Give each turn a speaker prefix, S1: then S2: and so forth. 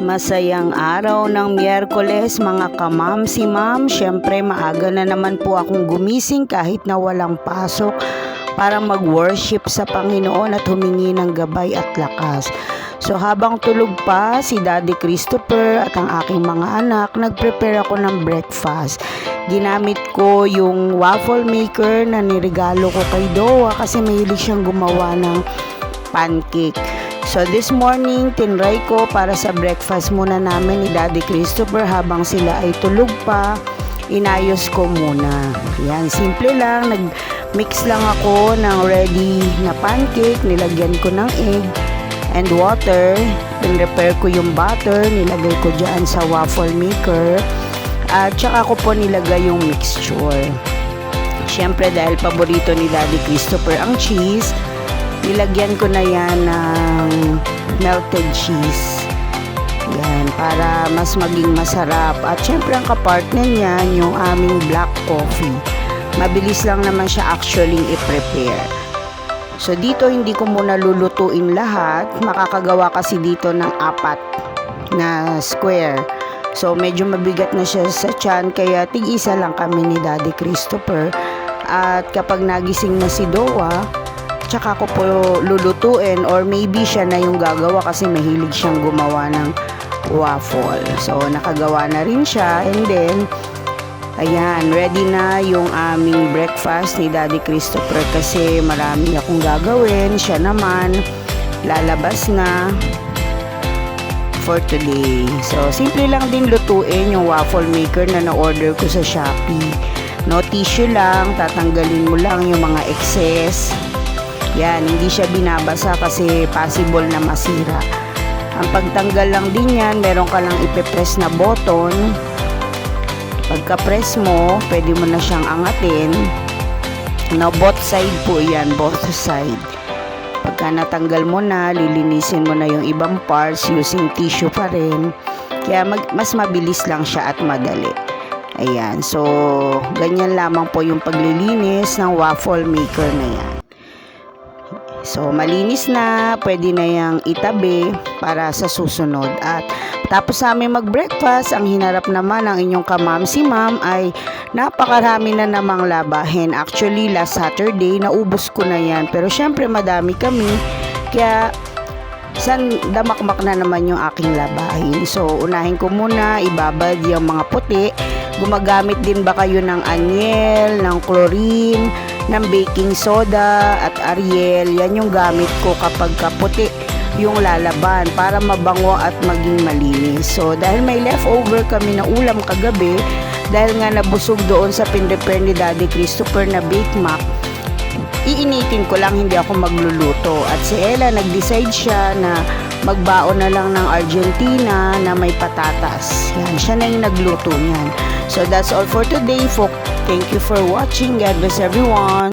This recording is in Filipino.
S1: Masayang araw ng Miyerkules mga kamam si ma'am. Siyempre maaga na naman po akong gumising kahit na walang pasok para mag-worship sa Panginoon at humingi ng gabay at lakas. So habang tulog pa si Daddy Christopher at ang aking mga anak, nag-prepare ako ng breakfast. Ginamit ko yung waffle maker na nirigalo ko kay Doa kasi mahilig siyang gumawa ng pancake. So this morning, tinry ko para sa breakfast muna namin ni Daddy Christopher habang sila ay tulog pa. Inayos ko muna. Yan, simple lang. Nag-mix lang ako ng ready na pancake. Nilagyan ko ng egg and water. Pinrepare ko yung butter. Nilagay ko dyan sa waffle maker. At saka ko po nilagay yung mixture. Siyempre dahil paborito ni Daddy Christopher ang cheese, nilagyan ko na yan ng melted cheese. Yan, para mas maging masarap. At syempre ang kapartner niyan, yung aming black coffee. Mabilis lang naman siya actually i-prepare. So dito hindi ko muna lulutuin lahat. Makakagawa kasi dito ng 4 na square. So medyo mabigat na siya sa tiyan, kaya tig-isa lang kami ni Daddy Christopher. At kapag nagising na si Doa, tsaka ko po lulutuin, or maybe siya na yung gagawa kasi mahilig siyang gumawa ng waffle. So nakagawa na rin siya, and then ayan, ready na yung aming breakfast ni Daddy Christopher kasi marami akong gagawin. Siya naman lalabas na for today. So simple lang din lutuin yung waffle maker na na-order ko sa Shopee. No tissue lang, tatanggalin mo lang yung mga excess. Yan, hindi siya binabasa kasi possible na masira. Ang pagtanggal lang din yan, meron ka lang ipipress na button. Pagka-press mo, pwede mo na siyang angatin. No, both side po yan, both side. Pagka natanggal mo na, lilinisin mo na yung ibang parts using tissue pa rin. Kaya mas mabilis lang siya at madali. Ayan, so ganyan lamang po yung paglilinis ng waffle maker na yan. So malinis na, pwede na yang itabi para sa susunod. At tapos sa amin mag-breakfast, ang hinarap naman ng inyong kamam si ma'am ay napakarami na namang labahin. Actually last Saturday naubos ko na yan, pero syempre madami kami, kaya damakmak na naman yung aking labahin. So unahin ko muna ibabad yung mga puti. Gumagamit din ba kayo ng anyel, ng chlorine, ng baking soda at Ariel? Yan yung gamit ko kapag kaputi yung lalaban para mabango at maging malinis. So dahil may leftover kami na ulam kagabi, dahil nga nabusog doon sa pinrepare ni Daddy Christopher na Bake Mac, iinitin ko lang, hindi ako magluluto. At si Ella nag-decide siya na magbaon na lang ng Argentina na may patatas. Yan, siya na yung nagluto niyan. So that's all for today, folks. Thank you for watching. God bless everyone.